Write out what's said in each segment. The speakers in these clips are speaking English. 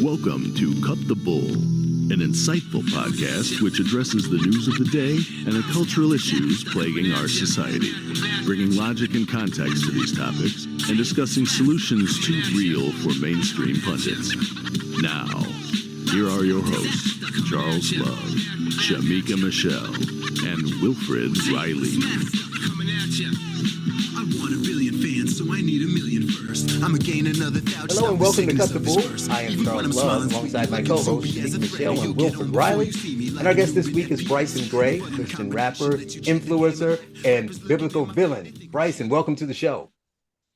Welcome to Cut the Bull, an insightful podcast which addresses the news of the day and the cultural issues plaguing our society, bringing logic and context to these topics and discussing solutions too real for mainstream pundits. Now, here are your hosts, Charles Love, Shemeka Michelle, and Wilfred Riley. Hello and welcome to Cut the Bull. I am Charles Love alongside my co-hosts Shemeka Michelle and Wilfred Riley. And our guest this week is Bryson Gray, Christian rapper, influencer, and biblical villain. Bryson, welcome to the show.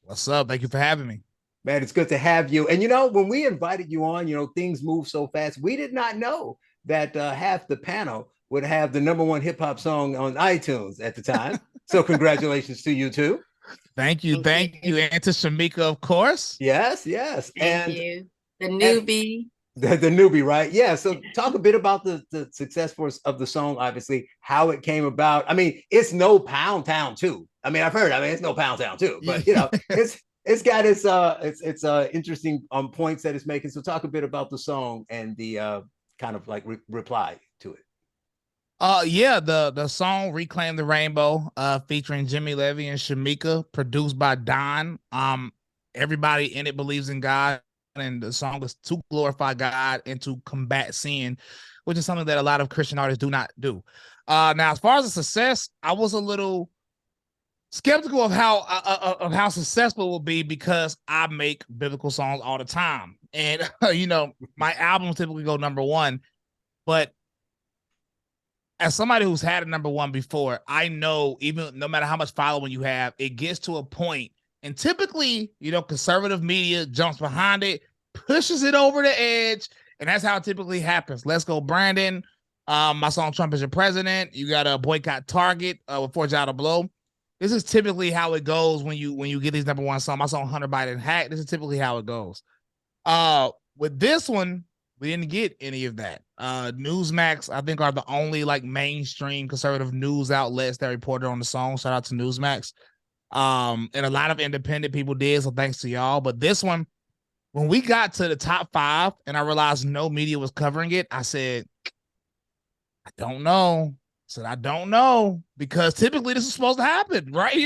What's up? Thank you for having me. Man, it's good to have you. And when we invited you on, things move so fast. We did not know that half the panel would have the number one hip hop song on iTunes at the time. So congratulations to you too. Thank you. And to Shemeka, of course. Yes. Thank you. The newbie. The newbie, right? Yeah. So talk a bit about the success of the song, obviously, how it came about. I mean, it's no Pound Town too. I've heard, it's no Pound Town too, but it's got its interesting points that it's making. So talk a bit about the song and the kind of like reply to it. The song Reclaim the Rainbow, featuring Jimmy Levy and Shemeka, produced by Don. Everybody in it believes in God, and the song is to glorify God and to combat sin, which is something that a lot of Christian artists do not do. Now, as far as the success, I was a little skeptical of how successful it will be because I make biblical songs all the time, and my albums typically go number one, but as somebody who's had a number one before, I know even no matter how much following you have, it gets to a point, and typically, conservative media jumps behind it, pushes it over the edge, and that's how it typically happens. Let's Go Brandon, my song Trump is Your President. You got a Boycott Target with Forge Out a Blow. This is typically how it goes when you get these number one songs. My song Hunter Biden Hack. This is typically how it goes. With this one, we didn't get any of that. Newsmax, I think, are the only mainstream conservative news outlets that reported on the song. Shout out to Newsmax. And a lot of independent people did, so thanks to y'all. But this one, when we got to the top 5 and I realized no media was covering it, I said, I don't know. I don't know, because typically this is supposed to happen, right?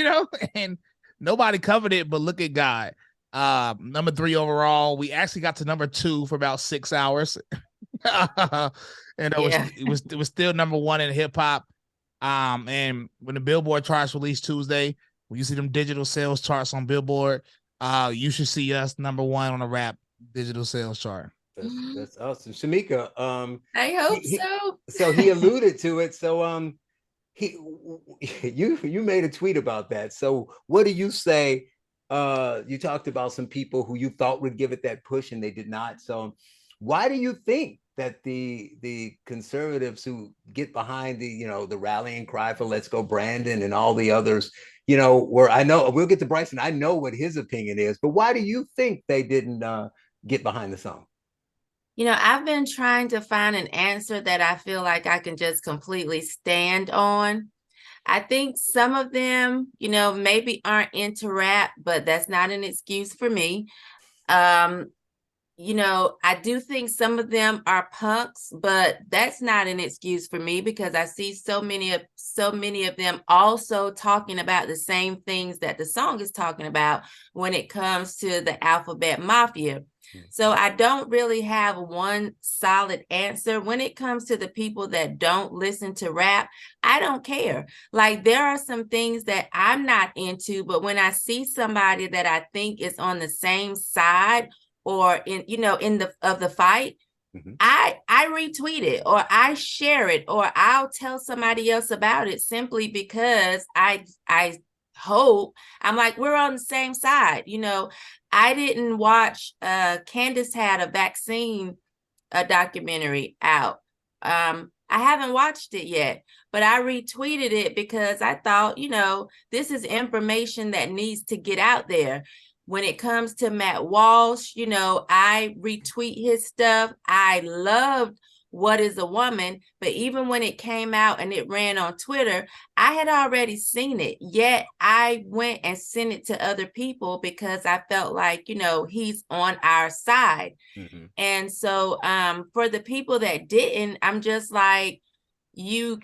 And nobody covered it, but look at God. Number 3 overall. We actually got to number 2 for about 6 hours. And it was still number 1 in hip hop. And when the Billboard charts released Tuesday, when you see them digital sales charts on Billboard, you should see us number 1 on the rap digital sales chart. That's awesome. Shemeka, I hope so. So he alluded to it. So you made a tweet about that. So what do you say? You talked about some people who you thought would give it that push and they did not. So why do you think that the conservatives who get behind the rallying cry for Let's Go Brandon and all the others, where I know we'll get to Bryson, I know what his opinion is, but why do you think they didn't get behind the song? I've been trying to find an answer that I feel like I can just completely stand on. I think some of them, maybe aren't into rap, but that's not an excuse for me. I do think some of them are punks, but that's not an excuse for me because I see so many of them also talking about the same things that the song is talking about when it comes to the alphabet mafia. So I don't really have one solid answer. When it comes to the people that don't listen to rap, I don't care. There are some things that I'm not into, but when I see somebody that I think is on the same side or in the fight, mm-hmm. I retweet it or I share it or I'll tell somebody else about it simply because I hope I'm we're on the same side. I didn't watch Candace had a vaccine documentary out. I haven't watched it yet, but I retweeted it because I thought, this is information that needs to get out there. When it comes to Matt Walsh, I retweet his stuff. I loved what is a woman. But even when it came out and it ran on Twitter, I had already seen it. Yet I went and sent it to other people because I felt like, you know, he's on our side. Mm-hmm. And so for the people that didn't, I'm just like, you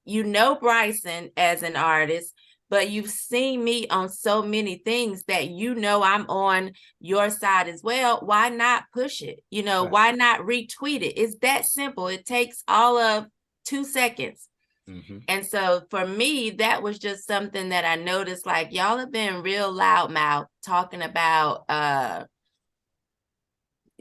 know Bryson as an artist, but you've seen me on so many things that you know I'm on your side as well. Why not push it? You know, right. Why not retweet it? It's that simple. It takes all of 2 seconds. Mm-hmm. And so for me, that was just something that I noticed, like, y'all have been real loudmouth talking about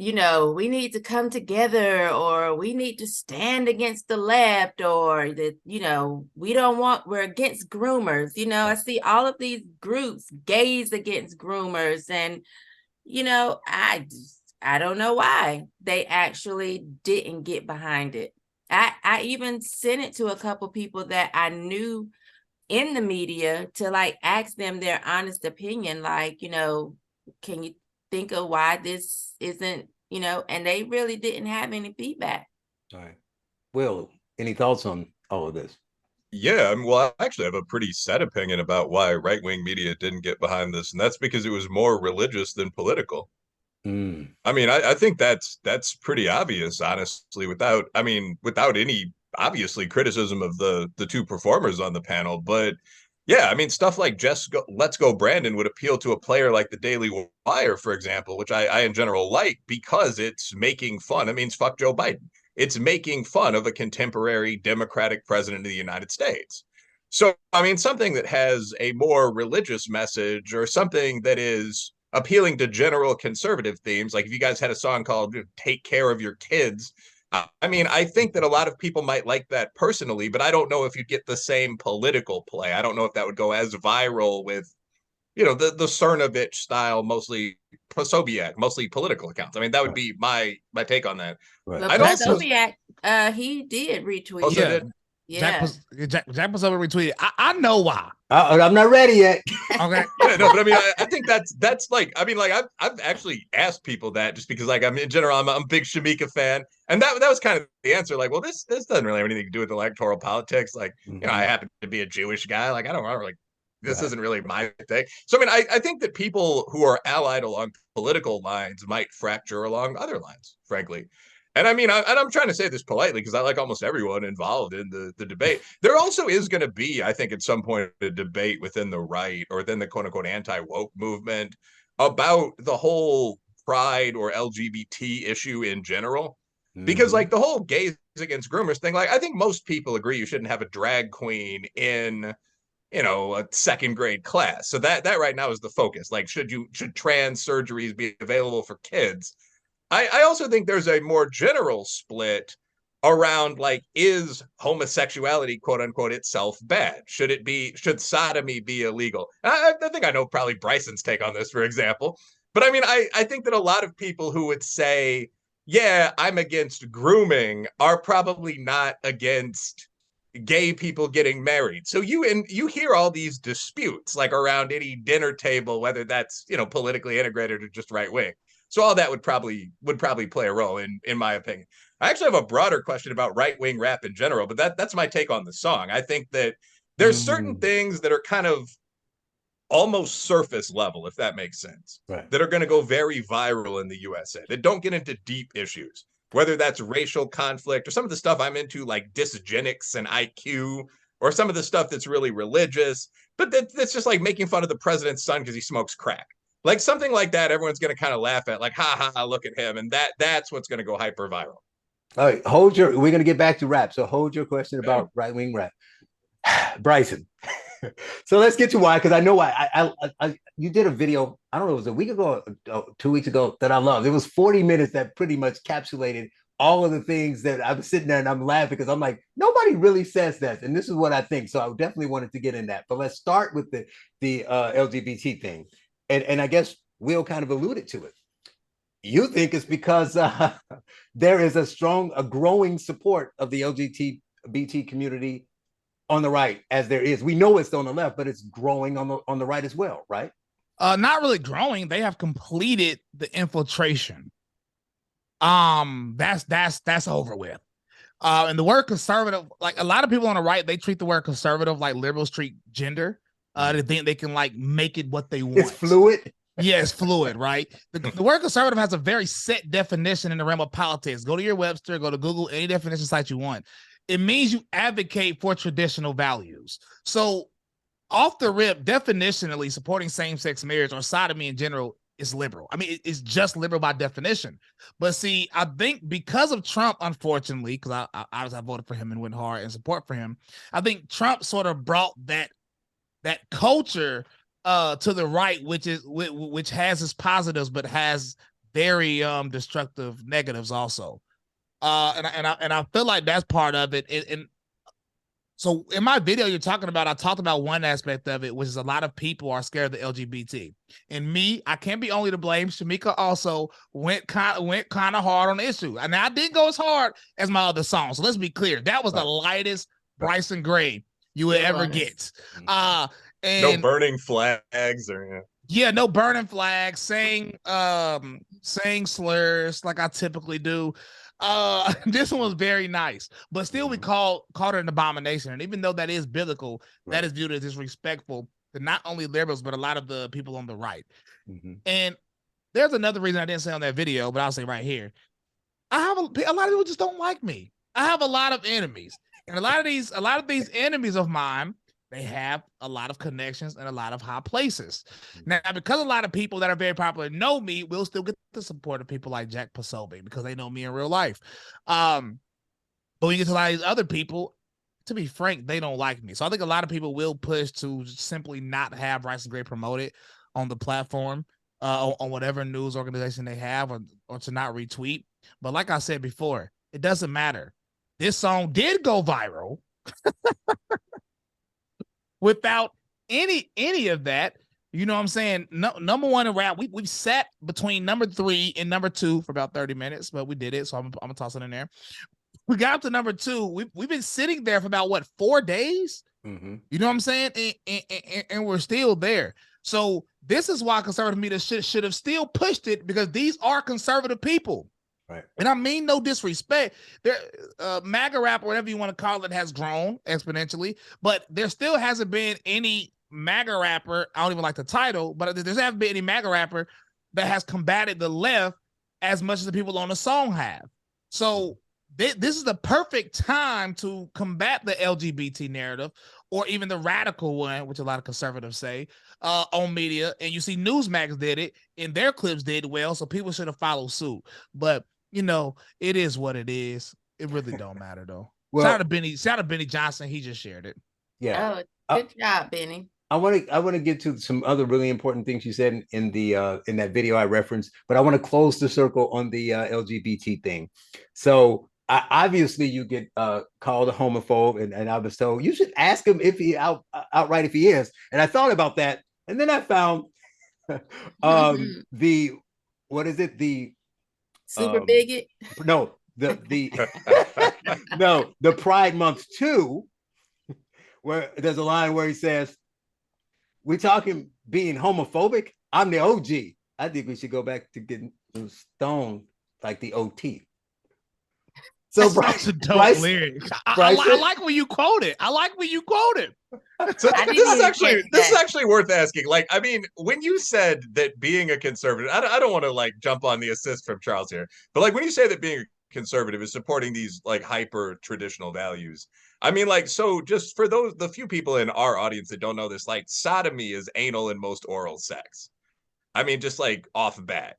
you know, we need to come together, or we need to stand against the left, or that, you know, we're against groomers. You know, I see all of these groups, gays against groomers. And, you know, I don't know why they actually didn't get behind it. I even sent it to a couple people that I knew in the media to like ask them their honest opinion. Like, you know, can you think of why this isn't, you know, and they really didn't have any feedback. All right. Will, any thoughts on all of this? Yeah, well, I actually have a pretty set opinion about why right-wing media didn't get behind this, and that's because it was more religious than political. Mm. I mean, I think that's pretty obvious, honestly, without any obviously criticism of the two performers on the panel. But yeah, I mean, stuff like Let's Go Brandon would appeal to a player like the Daily Wire, for example, which I in general like because it's making fun. It means fuck Joe Biden. It's making fun of a contemporary Democratic president of the United States. So, I mean, something that has a more religious message or something that is appealing to general conservative themes, like if you guys had a song called Take Care of Your Kids, I mean, I think that a lot of people might like that personally, but I don't know if you'd get the same political play. I don't know if that would go as viral with, you know, the Cernovich style, mostly Posobiec, mostly political accounts. I mean, that would be my take on that. Right. Well, Posobiec, he did retweet. Also did. Yeah. Jack Posobiec retweeted. I know why. I'm not ready yet. Okay. Yeah, no, but I mean, I think that's like, I mean, like I've actually asked people that just because, like, I'm in general, I'm a big Shemeka fan, and that was kind of the answer. Like, well, this doesn't really have anything to do with electoral politics. Like, you know, I happen to be a Jewish guy. Like, I don't know, like, this isn't really my thing. So, I mean, I think that people who are allied along political lines might fracture along other lines, frankly. And I mean, I'm trying to say this politely because I like almost everyone involved in the debate. There also is going to be, I think, at some point, a debate within the right or within the quote unquote anti-woke movement about the whole pride or LGBT issue in general. Because like the whole gays against groomers thing, like I think most people agree you shouldn't have a drag queen in, you know, a second grade class. So that right now is the focus. Like, should trans surgeries be available for kids? I also think there's a more general split around, like, is homosexuality, quote unquote, itself bad? Should sodomy be illegal? I think I know probably Bryson's take on this, for example. But I mean, I think that a lot of people who would say, yeah, I'm against grooming are probably not against gay people getting married. So you hear all these disputes like around any dinner table, whether that's, you know, politically integrated or just right wing. So all that would probably play a role in my opinion. I actually have a broader question about right-wing rap in general, but that's my take on the song. I think that there's certain things that are kind of almost surface level, if that makes sense, right, that are going to go very viral in the USA that don't get into deep issues, whether that's racial conflict or some of the stuff I'm into, like dysgenics and IQ, or some of the stuff that's really religious, but that's just like making fun of the president's son because he smokes crack. Like something like that, everyone's going to kind of laugh at, like, ha, ha, look at him. And that's what's going to go hyper viral. All right, we're going to get back to rap. So hold your question about right-wing rap. Bryson. So let's get to why, because I know why. You did a video, I don't know, it was a week ago, 2 weeks ago, that I loved. It was 40 minutes that pretty much capsulated all of the things that I was sitting there and I'm laughing because I'm like, nobody really says that. And this is what I think. So I definitely wanted to get in that. But let's start with the LGBT thing. And I guess Will kind of alluded to it. You think it's because there is a growing support of the LGBT community on the right, as there is. We know it's on the left, but it's growing on the right as well, right? Not really growing. They have completed the infiltration. That's over with. And the word conservative, like a lot of people on the right, they treat the word conservative like liberals treat gender. They think they can like make it what they want. It's fluid. Yeah, it's fluid, right? The word conservative has a very set definition in the realm of politics. Go to your Webster, go to Google, any definition site you want. It means you advocate for traditional values. So off the rip, definitionally, supporting same-sex marriage or sodomy in general is liberal. I mean, it's just liberal by definition. But see, I think because of Trump, unfortunately, because I voted for him and went hard in support for him, I think Trump sort of brought that culture to the right, which has its positives but has very destructive negatives also. And I feel like that's part of it. And so in my video you're talking about, I talked about one aspect of it, which is a lot of people are scared of the LGBT. And me, I can't be only to blame. Shemeka also went kind of hard on the issue. And I didn't go as hard as my other songs. So let's be clear. That was the lightest Bryson Gray you would ever get. And no burning flags or no burning flags, saying slurs like I typically do. This one was very nice, but still we called it an abomination. And even though that is biblical, that is viewed as disrespectful to not only liberals, but a lot of the people on the right. And there's another reason I didn't say on that video, but I'll say right here. I have a lot of people just don't like me. I have a lot of enemies. And a lot of these enemies of mine, they have a lot of connections and a lot of high places. Now, because a lot of people that are very popular know me, we'll still get the support of people like Jack Posobiec because they know me in real life. But when you get to a lot of these other people, to be frank, they don't like me. So I think a lot of people will push to simply not have Bryson Gray promoted on the platform, on whatever news organization they have, or to not retweet. But like I said before, it doesn't matter. This song did go viral without any of that. You know what I'm saying? No, number one in rap, we've sat between number 3 and number 2 for about 30 minutes, but we did it. So I'm gonna toss it in there. We got up to number 2. We've been sitting there for about 4 days. You know what I'm saying? And we're still there. So this is why conservative media should have still pushed it, because these are conservative people. Right. And I mean no disrespect. There, MAGA rap, or whatever you want to call it, has grown exponentially, but there still hasn't been any MAGA rapper. I don't even like the title, but there hasn't been any MAGA rapper that has combated the left as much as the people on the song have. So this is the perfect time to combat the LGBT narrative, or even the radical one, which a lot of conservatives say, on media. And you see Newsmax did it, and their clips did well, so people should have followed suit. But you know, it is what it is. It really don't matter though. Well, shout out to Benny Johnson. He just shared it. Yeah. Oh, good job, Benny. I want to get to some other really important things you said in that video I referenced, but I want to close the circle on the LGBT thing. So obviously you get called a homophobe, and I was told you should ask him if he outright if he is. And I thought about that, and then I found the what is it, the super bigot? No, no, the Pride Month 2, where there's a line where he says, "We're talking being homophobic. I'm the OG. I think we should go back to getting stoned like the OT." So Bryson, lyric. I like when you quote it. So this is actually worth asking. Like, I mean, when you said that being a conservative, I don't want to like jump on the assist from Charles here, but like when you say that being a conservative is supporting these like hyper traditional values, I mean, like, so just for the few people in our audience that don't know this, like sodomy is anal and most oral sex. I mean, just like off bat.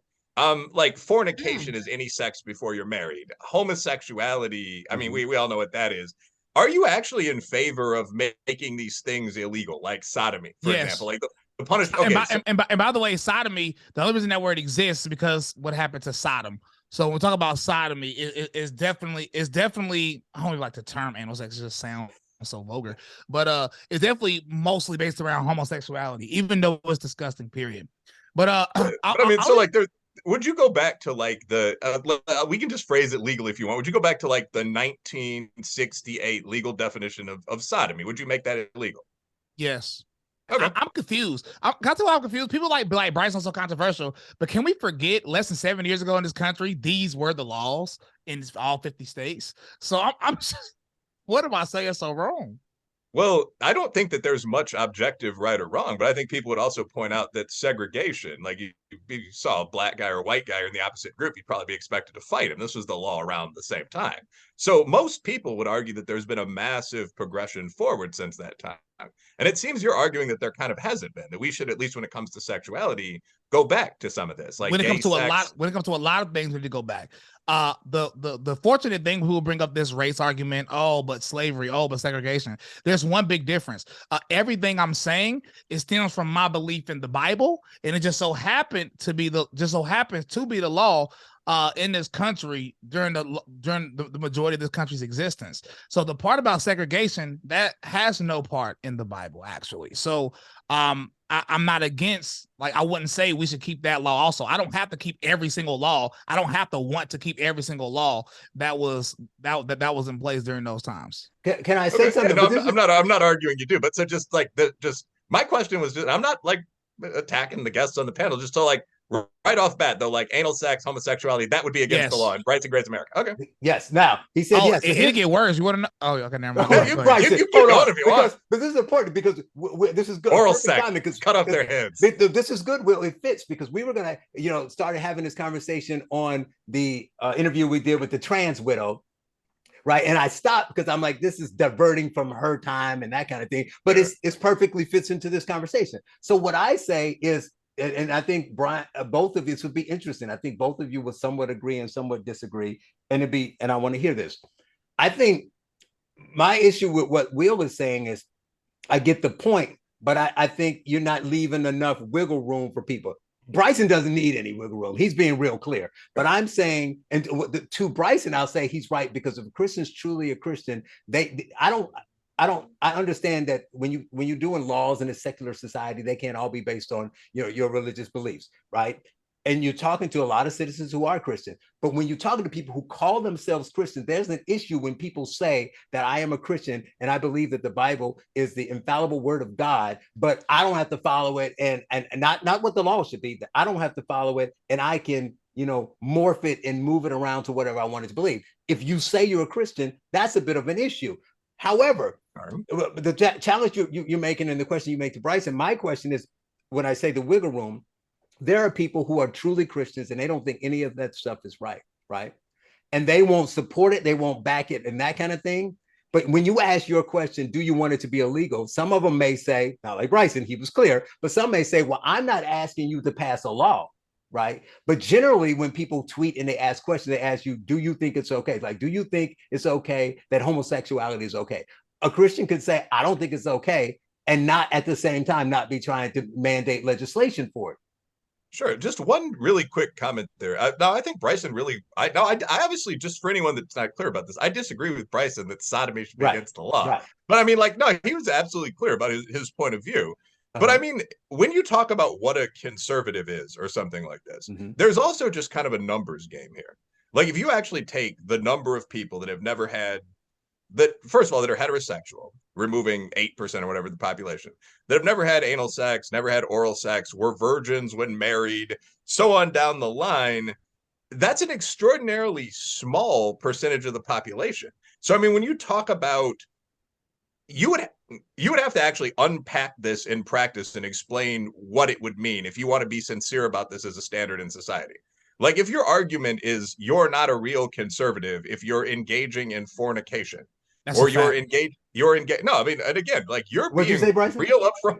Like fornication is any sex before you're married. Homosexuality, I mean, we all know what that is. Are you actually in favor of making these things illegal, like sodomy, for example? Like the punishment. Okay, and by the way, sodomy, the only reason that word exists is because what happened to Sodom. So when we talk about sodomy, it's definitely, I don't even like the term anal sex, it just sounds so vulgar, but it's definitely mostly based around homosexuality, even though it's disgusting, period. But I mean, so like would you go back to like we can just phrase it legally if you want. Would you go back to like the 1968 legal definition of sodomy? Would you make that illegal? Yes, Okay. I'm confused. I'm confused. People like Bryson so controversial, but can we forget less than 7 years ago in this country, these were the laws in all 50 states? So I'm just, what am I saying so wrong? Well, I don't think that there's much objective right or wrong, but I think people would also point out that segregation, like you saw a black guy or a white guy in the opposite group, you'd probably be expected to fight him. This was the law around the same time. So most people would argue that there's been a massive progression forward since that time. And it seems you're arguing that there kind of hasn't been, that we should, at least when it comes to sexuality, go back to some of this. Like when it comes to sex. when it comes to a lot of things, we need to go back. The fortunate thing, who will bring up this race argument, oh, but slavery, oh, but segregation. There's one big difference. Everything I'm saying is stems from my belief in the Bible, and it just so happens to be the law in this country during the majority of this country's existence. So the part about segregation, that has no part in the Bible, actually. So I'm not against, like, I wouldn't say we should keep that law also. I don't have to keep every single law. I don't have to want to keep every single law that was in place during those times. Can I say something? No, I'm not arguing you do, but so just like my question was just, I'm not like attacking the guests on the panel, just so like right off bat though, like anal sex, homosexuality, that would be against the law in Bryson Gray's America. Okay. Yes. Now he said yes. It'll get worse. You want to know? Oh, okay, never mind. You keep going if you want. But this is important because this is good. Oral sex. Cut off their heads. This is good. Well, it fits because we were gonna, started having this conversation on the interview we did with the trans widow. Right. And I stopped because I'm like, this is diverting from her time and that kind of thing. But it's perfectly fits into this conversation. So what I say is, and I think Brian, both of you, this would be interesting. I think both of you would somewhat agree and somewhat disagree. And I want to hear this. I think my issue with what Will was saying is, I get the point, but I think you're not leaving enough wiggle room for people. Bryson doesn't need any wiggle room. He's being real clear. But I'm saying, and to Bryson, I'll say he's right, because if a Christian's truly a Christian, I understand that when you're doing laws in a secular society, they can't all be based on your religious beliefs, right? And you're talking to a lot of citizens who are Christian. But when you're talking to people who call themselves Christian, there's an issue when people say that I am a Christian and I believe that the Bible is the infallible word of God, but I don't have to follow it, and not what the law should be. That I don't have to follow it, and I can morph it and move it around to whatever I want it to believe. If you say you're a Christian, that's a bit of an issue. However, the challenge you're making and the question you make to Bryson, my question is, when I say the wiggle room, there are people who are truly Christians and they don't think any of that stuff is right? And they won't support it, they won't back it and that kind of thing. But when you ask your question, do you want it to be illegal? Some of them may say, not like Bryson, he was clear, but some may say, well, I'm not asking you to pass a law, right? But generally, when people tweet and they ask questions, they ask you, do you think it's okay? Like, do you think it's okay that homosexuality is okay? A Christian could say, I don't think it's okay, and not at the same time not be trying to mandate legislation for it. Sure. Just one really quick comment there. Now, I think Bryson really, I obviously, just for anyone that's not clear about this, I disagree with Bryson that sodomy should be against the law. Right. But I mean, like, no, he was absolutely clear about his point of view. But I mean, when you talk about what a conservative is or something like this, there's also just kind of a numbers game here. Like, if you actually take the number of people that have never had, that, first of all, that are heterosexual, removing 8% or whatever the population, that have never had anal sex, never had oral sex, were virgins when married, so on down the line, that's an extraordinarily small percentage of the population. So, I mean, when you talk about, you would have to actually unpack this in practice and explain what it would mean if you want to be sincere about this as a standard in society. Like, if your argument is you're not a real conservative if you're engaging in fornication, or you're engaged. No, I mean, and again, like, you're being real upfront.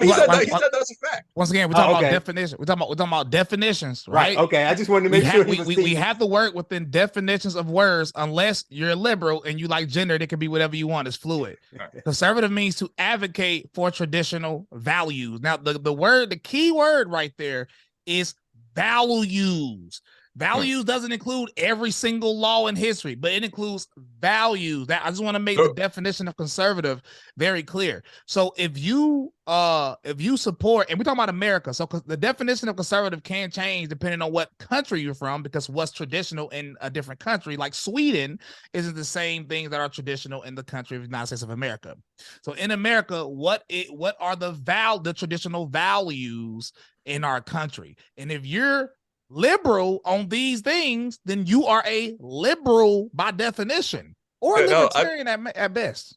He said that's a fact. Once again, we're talking about definitions. We're talking about definitions, right? Okay, I just wanted to make sure we have to work within definitions of words, unless you're a liberal and you like gender. It can be whatever you want. It's fluid. Right. Conservative means to advocate for traditional values. Now, the key word right there is values. Values doesn't include every single law in history, but it includes values. That I just want to make the definition of conservative very clear. So if you support, and we're talking about America, so the definition of conservative can change depending on what country you're from, because what's traditional in a different country, like Sweden, isn't the same things that are traditional in the country of the United States of America. So in America, what are the traditional values in our country? And if you're liberal on these things, then you are a liberal by definition, or a libertarian at best.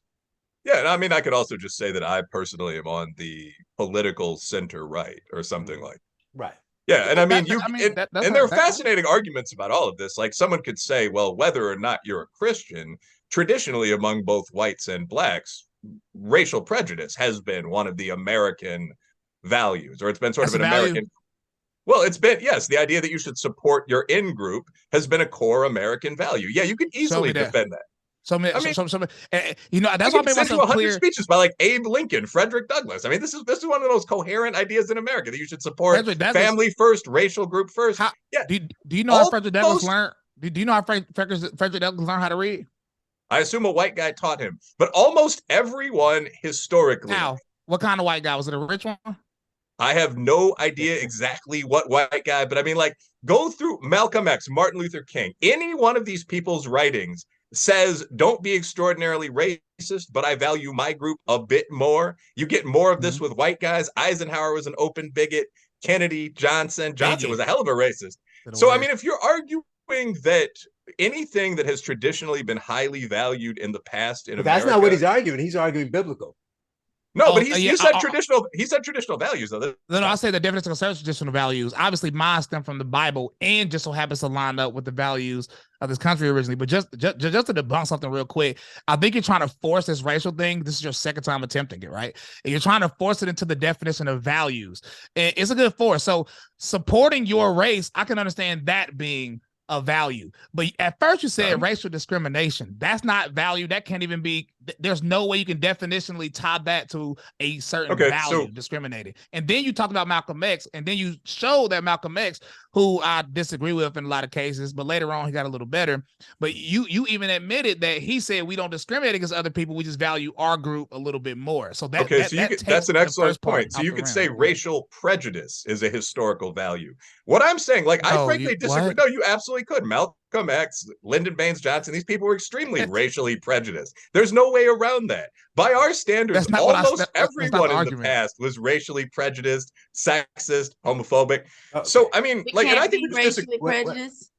Yeah, and I mean, I could also just say that I personally am on the political center right or something like. Right. Yeah, and I mean, and there are fascinating arguments about all of this. Like someone could say, well, whether or not you're a Christian, traditionally among both whites and blacks, racial prejudice has been one of the American values, or it's been sort of an American. Well, it's been, yes, the idea that you should support your in-group has been a core American value. Yeah, you could easily defend that. You know, that's why I made myself 100 clear. Speeches by like Abe Lincoln, Frederick Douglass. I mean, this is one of the most coherent ideas in America, that you should support family first, racial group first. Yeah. Do you know how Frederick Douglass learned? Do you know how Frederick Douglass learned how to read? I assume a white guy taught him, but almost everyone historically. How? What kind of white guy? Was it a rich one? I have no idea exactly what white guy, but I mean, like, go through Malcolm X, Martin Luther King. Any one of these people's writings says, don't be extraordinarily racist, but I value my group a bit more. You get more of this with white guys. Eisenhower was an open bigot. Kennedy, Johnson was a hell of a racist. So, I mean, if you're arguing that anything that has traditionally been highly valued in the past in America. That's not what he's arguing. He's arguing biblical. No, but he said traditional. He said traditional values, though. No, I say the definition of traditional values. Obviously, mine stem from the Bible, and just so happens to line up with the values of this country originally. But just to debunk something real quick, I think you're trying to force this racial thing. This is your second time attempting it, right? And you're trying to force it into the definition of values. And it's a good force. So supporting your race, I can understand that being a value. But at first you said racial discrimination. That's not value. That can't even be, there's no way you can definitionally tie that to a certain value, discriminating. And then you talked about Malcolm X, and then you showed that Malcolm X, who I disagree with in a lot of cases, but later on he got a little better. But you even admitted that he said we don't discriminate against other people, we just value our group a little bit more. So that's an excellent point. So you could say racial prejudice is a historical value. What I'm saying, like, I frankly disagree. What? No, you absolutely could. Malcolm X, Lyndon Baines Johnson, these people were extremely racially prejudiced. There's no way around that. By our standards, almost everyone in the past was racially prejudiced, sexist, homophobic. So, I mean, like, and I think we just racially prejudiced.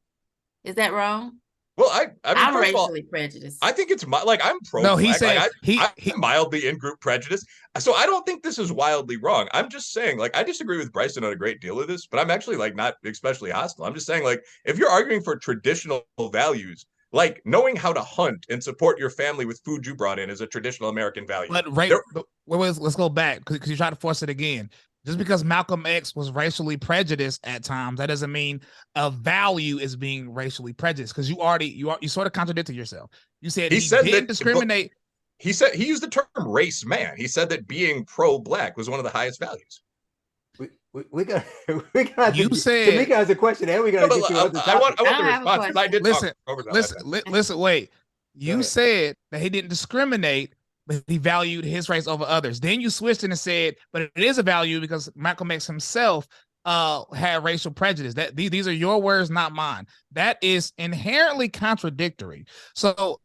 Is that wrong? Well, I mean, I'm racially prejudiced. I think it's like I'm pro. No, he said I'm mildly in-group prejudice. So I don't think this is wildly wrong. I'm just saying, like, I disagree with Bryson on a great deal of this, but I'm actually like not especially hostile. I'm just saying, like, if you're arguing for traditional values, like knowing how to hunt and support your family with food you brought in is a traditional American value. But let's go back because you try to force it again. Just because Malcolm X was racially prejudiced at times, that doesn't mean a value is being racially prejudiced, because you sort of contradicted yourself. You said he didn't discriminate. He said he used the term race man. He said that being pro-black was one of the highest values. We got. You said Shemeka has a question, and we got to get you on the topic. I want the response. I did listen. Talk over that. Listen. Wait. You said that he didn't discriminate, but he valued his race over others. Then you switched and said, but it is a value because Malcolm X himself had racial prejudice. That these are your words, not mine. That is inherently contradictory. So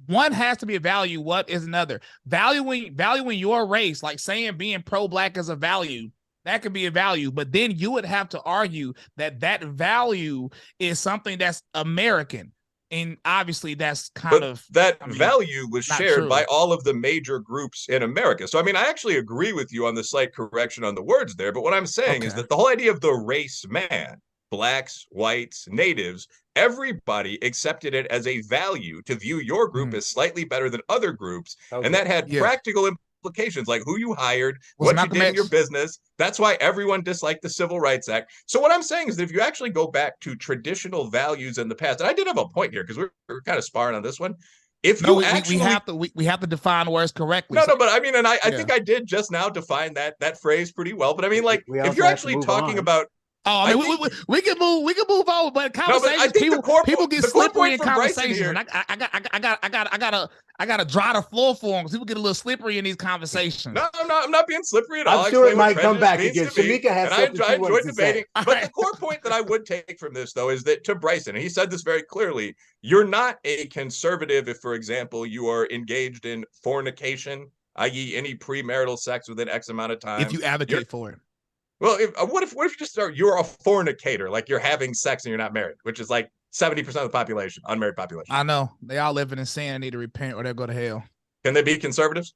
one has to be a value. What is another? Valuing your race, like saying being pro-black is a value. That could be a value, but then you would have to argue that value is something that's American. And obviously that's value was shared by all of the major groups in America. So, I mean, I actually agree with you on the slight correction on the words there. But what I'm saying is that the whole idea of the race man, blacks, whites, natives, everybody accepted it as a value to view your group as slightly better than other groups. And that had practical implications, like who you hired, what you did in your business. That's why everyone disliked the Civil Rights Act. So what I'm saying is that if you actually go back to traditional values in the past, and I did have a point here because we're kind of sparring on this one. We have to define words correctly. No, but I mean, and I think I did just now define that phrase pretty well. But I mean, like, if you're actually talking about Oh, I mean, we can move on, but conversations, I think people get slippery in conversations. Here, and I gotta dry the floor for them. People get a little slippery in these conversations. No, I'm not being slippery at all. I'm sure it might come back again. Shemeka has something I enjoyed debating. But the core point that I would take from this, though, is that to Bryson, and he said this very clearly, you're not a conservative if, for example, you are engaged in fornication, i.e., any premarital sex within X amount of time. If you advocate for it. Well, what if you just start? You're a fornicator, like you're having sex and you're not married, which is like 70% of the population, unmarried population. I know they all living in sin and need to repent or they'll go to hell. Can they be conservatives?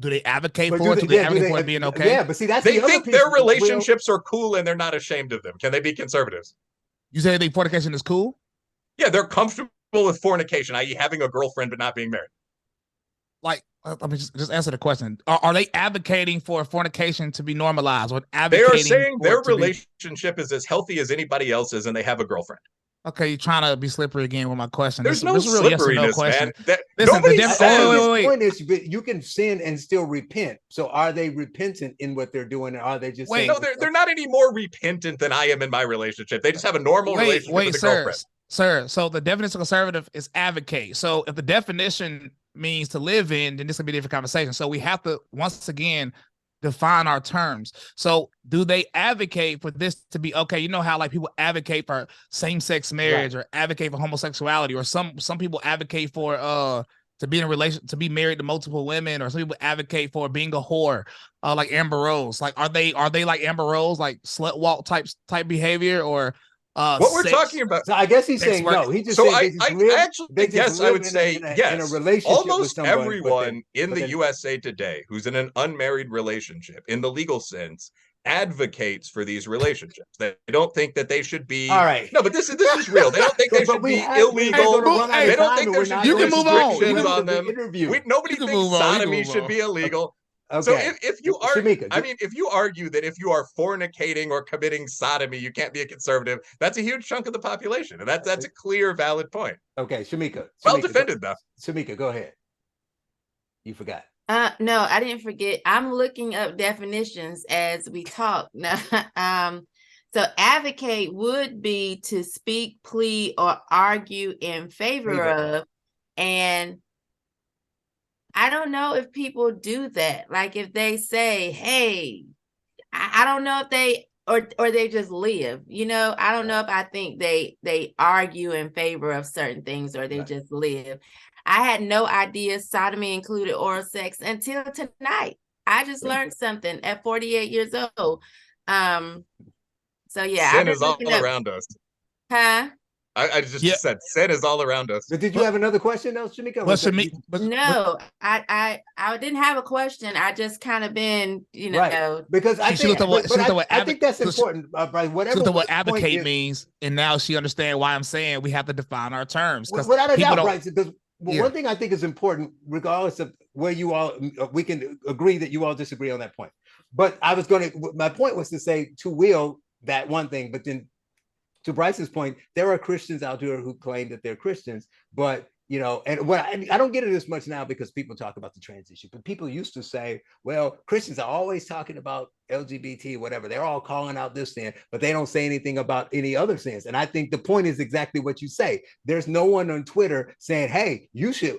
Do they advocate for it? Do they advocate for it being okay? Yeah, but see, that's they think their relationships are cool and they're not ashamed of them. Can they be conservatives? You say they think fornication is cool? Yeah, they're comfortable with fornication, i.e., having a girlfriend but not being married. Like, let me just answer the question. Are they advocating for fornication to be normalized? Or they are saying their relationship is as healthy as anybody else's and they have a girlfriend. Okay, you're trying to be slippery again with my question. There's no slipperiness, man. Listen, the point is, you can sin and still repent. So are they repentant in what they're doing, or are they just saying? No, they're not any more repentant than I am in my relationship. They just have a normal relationship with a girlfriend. Sir, so the definition of conservative is advocate. So if the definition means to live in, then this will be a different conversation. So we have to, once again, define our terms. So do they advocate for this to be okay? You know how like people advocate for same-sex marriage, right, or advocate for homosexuality, or some people advocate for to be in a relation, to be married to multiple women, or some people advocate for being a whore, like Amber Rose. Like are they like Amber Rose, like slut walk type behavior, or what we're talking about? So I guess he's saying no. He just so I would say yes. In a relationship almost with someone, everyone in the USA today who's in an unmarried relationship, in the legal sense, advocates for these relationships. They don't think that they should be. All right. No, but this is real. They don't think they should be illegal. They don't think there should be restrictions on them. Nobody thinks sodomy should be illegal. Okay. So if you are, Shemeka, if you argue that if you are fornicating or committing sodomy, you can't be a conservative, that's a huge chunk of the population, and that's a clear, valid point. Okay, Shemeka. Well defended, though. Shemeka, go ahead. You forgot. No, I didn't forget. I'm looking up definitions as we talk. So advocate would be to speak, plead, or argue in favor of, and I don't know if people do that. Like if they say, hey, I don't know if they, or they just live, I don't know if I think they argue in favor of certain things, or they just live. I had no idea sodomy included oral sex until tonight. I just learned something at 48 years old. So yeah. Sin is all around us. Huh? I just said sin is all around us. But did you have another question, though, Shemeka? No, I didn't have a question. I just kind of been, right. Because I think that's important. Right? Whatever what advocate means, and now she understands why I'm saying we have to define our terms. Without a doubt, right? Because one thing I think is important, regardless of where you all, we can agree that you all disagree on that point. But my point was to say to Will that one thing, but then to Bryce's point, there are Christians out there who claim that they're Christians, but and what I don't get it as much now because people talk about the trans issue, but people used to say, well, Christians are always talking about LGBT, whatever. They're all calling out this sin, but they don't say anything about any other sins. And I think the point is exactly what you say. There's no one on Twitter saying, hey,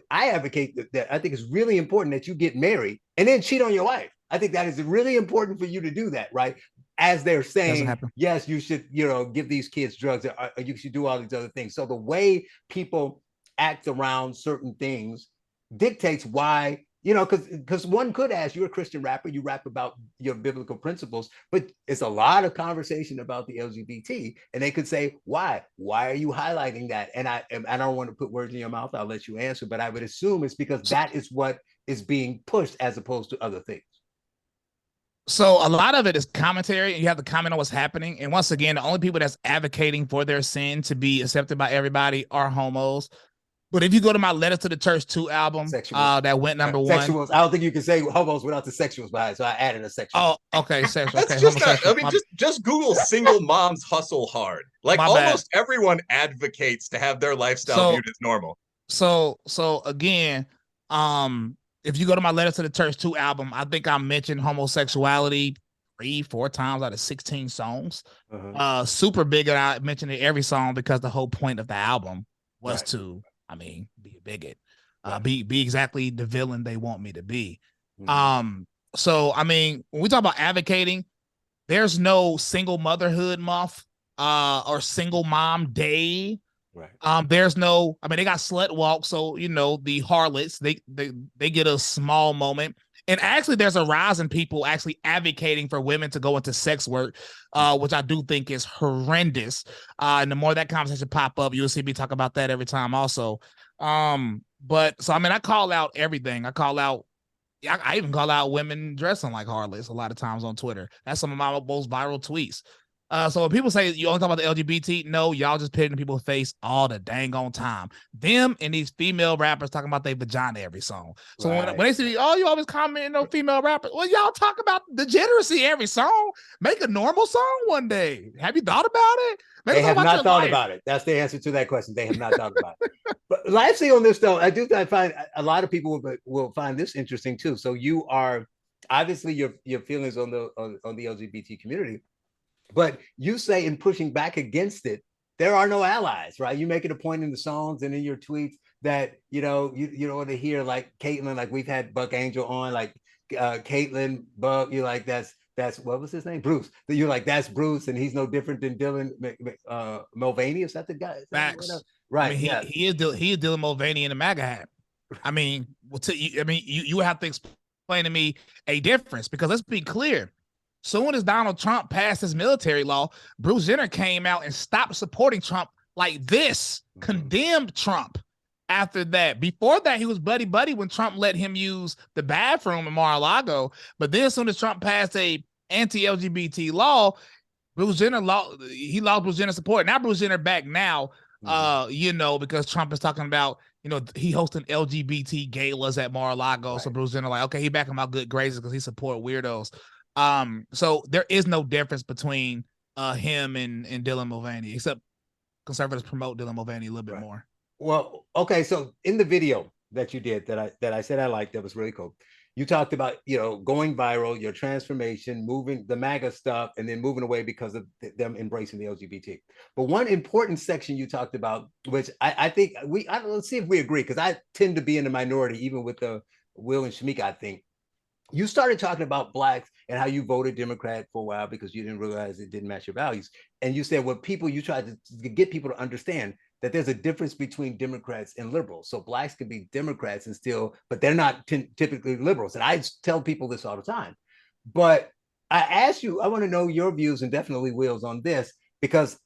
I advocate that. I think it's really important that you get married and then cheat on your wife. I think that is really important for you to do that, right? As they're saying, yes, you should, give these kids drugs, or you should do all these other things. So the way people act around certain things dictates why, because one could ask, you're a Christian rapper, you rap about your biblical principles, but it's a lot of conversation about the LGBT, and they could say, why are you highlighting that? And I don't want to put words in your mouth, I'll let you answer, but I would assume it's because that is what is being pushed as opposed to other things. So a lot of it is commentary, and you have to comment on what's happening. And once again, the only people that's advocating for their sin to be accepted by everybody are homos. But if you go to my Letter to the Church 2 album, that went number one. Sexuals. I don't think you can say homos without the sexuals behind, so I added a sexual. Oh, okay, sexual. Okay, just Google single moms hustle hard. Like almost everyone advocates to have their lifestyle viewed as normal. So again, if you go to my Letter to the Church 2 album, I think I mentioned homosexuality 3-4 times out of 16 songs. Uh-huh. Super big, and I mentioned it every song because the whole point of the album was Right. to, I mean, be a bigot, Right. be exactly the villain they want me to be. Mhm. So I mean, when we talk about advocating, there's no single motherhood month, or single mom day. Right. There's no, I mean, they got slut walk, so you know the harlots, they get a small moment. And actually, there's a rise in people actually advocating for women to go into sex work, which I do think is horrendous. And the more that conversation pop up, you'll see me talk about that every time also. But so I mean, I call out everything. I call out, I even call out women dressing like harlots a lot of times on Twitter. That's some of my most viral tweets. So when people say you only talk about the LGBT, no, y'all just put it in people's face all the dang on time. Them and these female rappers talking about their vagina every song. So when they say, oh, you always commenting on female rappers, well, y'all talk about degeneracy every song. Make a normal song one day. Have you thought about it? They have not thought about it. That's the answer to that question. They have not thought about it. But lastly on this though, I find a lot of people will find this interesting too. So you are obviously your feelings on the LGBT community, but you say in pushing back against it, there are no allies, right? You make it a point in the songs and in your tweets that you don't want to hear like Caitlyn, like we've had Buck Angel on, like Caitlyn, Buck, you're like that's what was his name, Bruce. You're like that's Bruce, and he's no different than Dylan Mulvaney. Is that the guy? Facts. Right. I mean, yeah. He is Dylan Mulvaney in the MAGA hat. I mean, you have to explain to me a difference, because let's be clear. Soon as Donald Trump passed his military law, Bruce Jenner came out and stopped supporting Trump like this, condemned Trump. After that, before that, he was buddy when Trump let him use the bathroom in Mar-a-Lago. But then as soon as Trump passed a anti-LGBT law, Bruce Jenner lost Bruce Jenner support. Now Bruce Jenner back now, because Trump is talking about, he hosting LGBT galas at Mar-a-Lago. Right. So Bruce Jenner like, okay, he back him out good graces because he support weirdos. So there is no difference between him and Dylan Mulvaney, except conservatives promote Dylan Mulvaney a little bit more. Well, okay, so in the video that you did that I said I liked, that was really cool. You talked about, going viral, your transformation, moving the MAGA stuff, and then moving away because of them embracing the LGBT. But one important section you talked about, which I think let's see if we agree, because I tend to be in the minority, even with the Will and Shemeka, I think. You started talking about Blacks and how you voted Democrat for a while because you didn't realize it didn't match your values. And you said, you tried to get people to understand that there's a difference between Democrats and liberals. So Blacks can be Democrats and still, but they're not typically liberals. And I tell people this all the time. But I asked you, I want to know your views, and definitely Will's, on this, because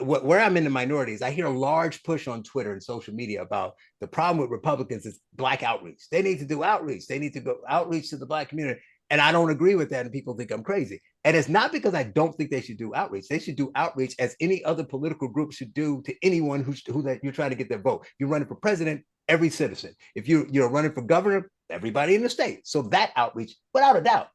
where I'm in the minorities, I hear a large push on Twitter and social media about the problem with Republicans is Black outreach. They need to do outreach. They need to go outreach to the Black community. And I don't agree with that. And people think I'm crazy. And it's not because I don't think they should do outreach. They should do outreach as any other political group should do to anyone who that you're trying to get their vote. If you're running for president, every citizen. If you're running for governor, everybody in the state. So that outreach, without a doubt.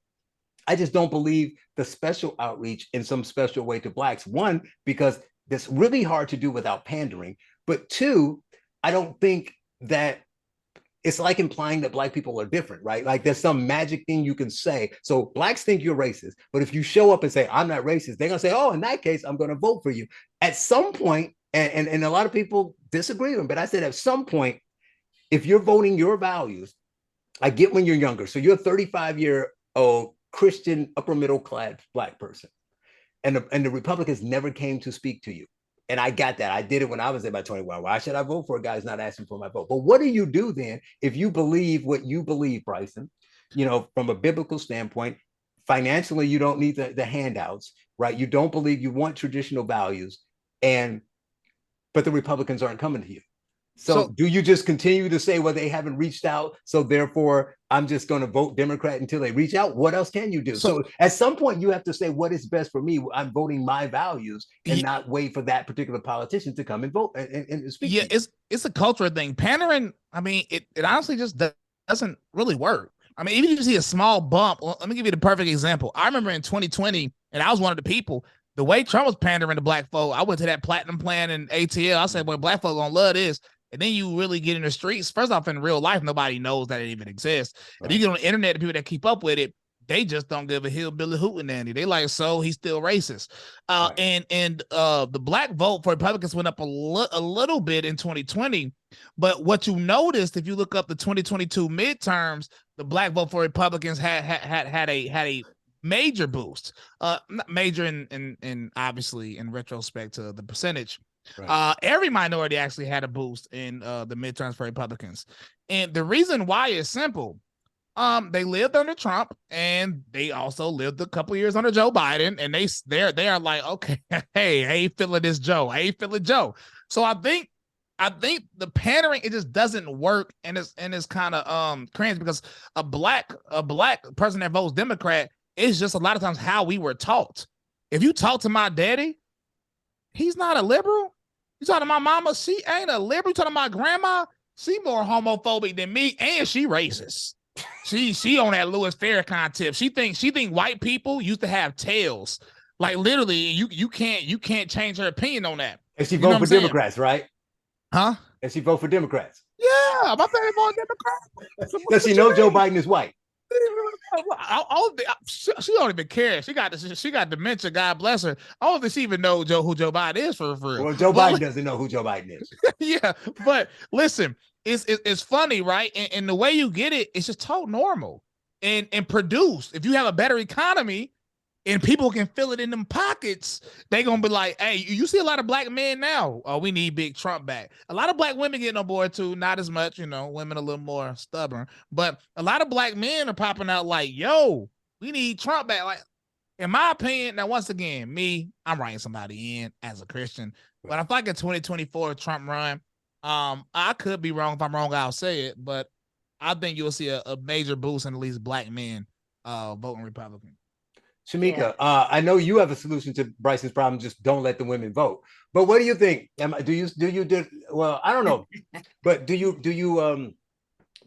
I just don't believe the special outreach in some special way to Blacks. One, because that's really hard to do without pandering. But two, I don't think that it's like implying that Black people are different, right? Like there's some magic thing you can say. So Blacks think you're racist, but if you show up and say, I'm not racist, they're gonna say, oh, in that case, I'm gonna vote for you. At some point, and a lot of people disagree with them, but I said at some point, if you're voting your values, I get when you're younger. So you're a 35-year-old Christian, upper middle class Black person. And the Republicans never came to speak to you. And I got that. I did it when I was in my 21. Why should I vote for a guy who's not asking for my vote? But what do you do then if you believe what you believe, Bryson? From a biblical standpoint, financially, you don't need the handouts, right? You don't believe, you want traditional values, but the Republicans aren't coming to you. So do you just continue to say, well, they haven't reached out, so therefore I'm just going to vote Democrat until they reach out? What else can you do? So at some point you have to say, what is best for me? I'm voting my values and not wait for that particular politician to come and vote and speak. Yeah, it's a cultural thing. Pandering, I mean, it honestly just doesn't really work. I mean, even if you see a small bump, let me give you the perfect example. I remember in 2020, and I was one of the people, the way Trump was pandering to Black folk, I went to that platinum plan in ATL. I said, well, Black folk gonna love this. And then you really get in the streets. First off, in real life, nobody knows that it even exists. Right. If you get on the internet, the people that keep up with it, They just don't give a hillbilly hootenanny. They like, so he's still racist. And the black vote for Republicans went up a little bit in 2020. But what you noticed, if you look up the 2022 midterms, the black vote for Republicans had a major boost. Not major in obviously in retrospect to the percentage. Right. Every minority actually had a boost in the midterms for Republicans. And the reason why is simple. They lived under Trump, and they also lived a couple years under Joe Biden, and they are like, okay, hey, I ain't feeling this Joe. I ain't feeling Joe. So I think the pandering, it just doesn't work, and it's kind of cringe, because a black person that votes Democrat is just a lot of times how we were taught. If you talk to my daddy, he's not a liberal. You talk to my mama, she ain't a liberal. You talk to my grandma, she more homophobic than me, and she racist. She on that Louis Farrakhan tip. She think white people used to have tails. Like literally, you can't change her opinion on that. And she vote for Democrats, right? Huh? And she vote for Democrats. Yeah, my family vote Democrat. Does she know Joe Biden is white? She don't even care. She got dementia. God bless her. I don't think she even know who Joe Biden is for real. Well, Joe Biden doesn't know who Joe Biden is. Yeah, but listen, it's funny, right? And the way you get it, it's just told normal and produced. If you have a better economy and people can feel it in them pockets, they gonna be like, hey, you see a lot of black men now. Oh, we need big Trump back. A lot of black women getting on board too, not as much, women a little more stubborn, but a lot of black men are popping out like, yo, we need Trump back. Like, in my opinion, now once again, I'm writing somebody in as a Christian, but I feel like in 2024 Trump run, I could be wrong. If I'm wrong, I'll say it, but I think you'll see a major boost in at least black men voting Republican. Shemeka, I know you have a solution to Bryson's problem. Just don't let the women vote. But what do you think? Well, I don't know. But do you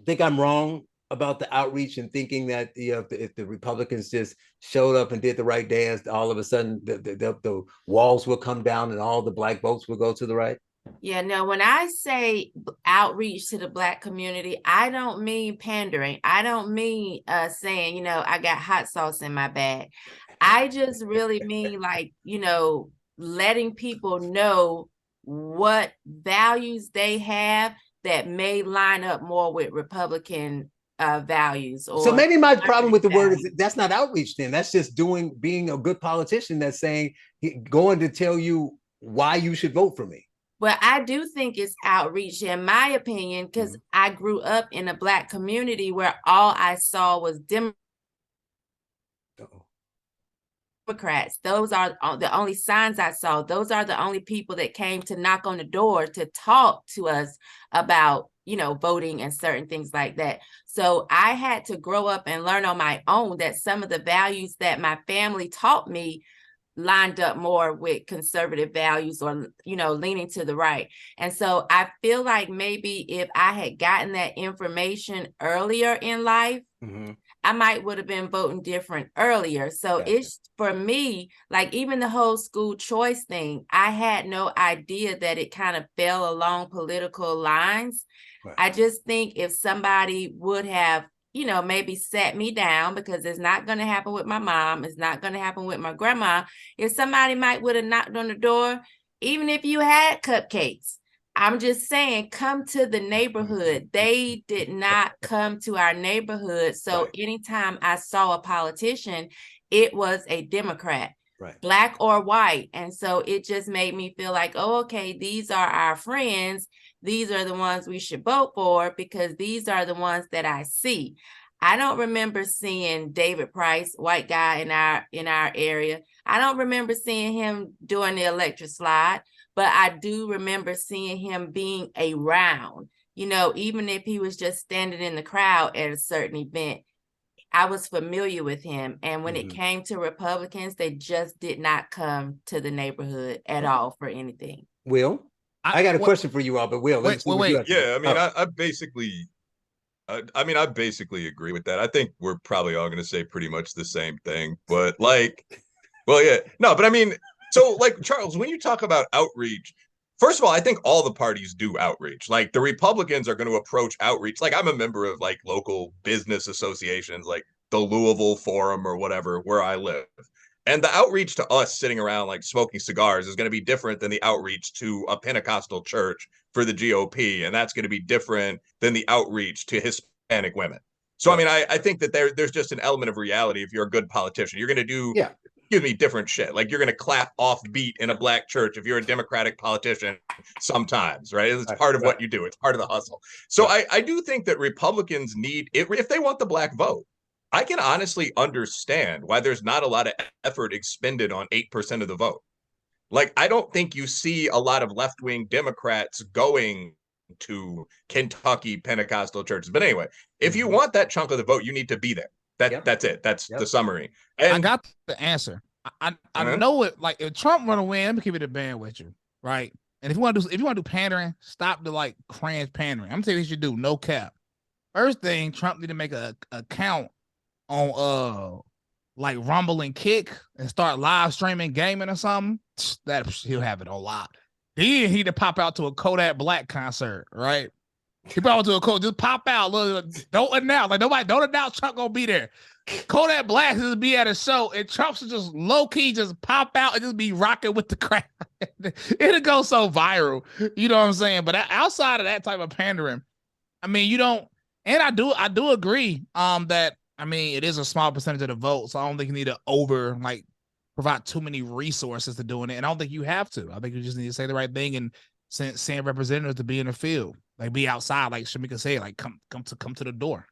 think I'm wrong about the outreach and thinking that if the Republicans just showed up and did the right dance, all of a sudden the walls will come down and all the black votes will go to the right? Yeah, no, when I say outreach to the black community, I don't mean pandering. I don't mean saying, I got hot sauce in my bag. I just really mean like, letting people know what values they have that may line up more with Republican values. So maybe my problem with the word is that's not outreach then. That's just being a good politician that's saying, going to tell you why you should vote for me. Well, I do think it's outreach, in my opinion, because I grew up in a black community where all I saw was Democrats. Those are the only signs I saw. Those are the only people that came to knock on the door to talk to us about, voting and certain things like that. So I had to grow up and learn on my own that some of the values that my family taught me lined up more with conservative values or, leaning to the right. And so I feel like maybe if I had gotten that information earlier in life, I might would have been voting different earlier. So it's, for me, like even the whole school choice thing, I had no idea that it kind of fell along political lines. Right. I just think if somebody would have maybe sat me down, because it's not going to happen with my mom. It's not going to happen with my grandma. If somebody would have knocked on the door, even if you had cupcakes, I'm just saying, come to the neighborhood. They did not come to our neighborhood. So anytime I saw a politician, it was a Democrat, black or white. And so it just made me feel like, oh, okay, these are our friends. These are the ones we should vote for, because these are the ones that I see. I don't remember seeing David Price, white guy in our area. I don't remember seeing him doing the electric slide, but I do remember seeing him being around, even if he was just standing in the crowd at a certain event. I was familiar with him. And when it came to Republicans, they just did not come to the neighborhood at all for anything. Will? I got a question for you all, but Will, wait. Yeah, I basically agree with that. I think we're probably all going to say pretty much the same thing, but so like, Charles, when you talk about outreach, first of all, I think all the parties do outreach. Like the Republicans are going to approach outreach. Like I'm a member of like local business associations. Like the Louisville Forum or whatever, where I live. And the outreach to us sitting around like smoking cigars is going to be different than the outreach to a Pentecostal church for the GOP. And that's going to be different than the outreach to Hispanic women. So, I mean, I think that there's just an element of reality. If you're a good politician, you're going to do, excuse me, different shit. Like you're going to clap off beat in a black church if you're a Democratic politician sometimes, right? It's part of what you do. It's part of the hustle. So I do think that Republicans need, if they want the black vote, I can honestly understand why there's not a lot of effort expended on 8% of the vote. Like, I don't think you see a lot of left-wing Democrats going to Kentucky Pentecostal churches. But anyway, if you want that chunk of the vote, you need to be there. That's it. That's the summary. And I got the answer. I know it. Like if Trump run away, let me keep it a band with you, right? And if you want to do pandering, stop the like cringe pandering. I'm telling you what you should do. No cap. First thing, Trump need to make a account on like Rumble and Kick and start live streaming gaming or something. That he'll have it on live. Then he to pop out to a Kodak Black concert, right? He probably to a Kodak, just pop out. Look, don't announce. Like nobody don't announce Trump gonna be there. Kodak Black just be at a show, and Trump should just low key just pop out and just be rocking with the crowd. It'll go so viral, you know what I'm saying? But outside of that type of pandering, I mean, you don't. And I do agree that I mean it is a small percentage of the vote, so I don't think you need to provide too many resources to doing it. And I don't think you have to. I think you just need to say the right thing and send representatives to be in the field, like be outside, like Shemeka said, like come to the door.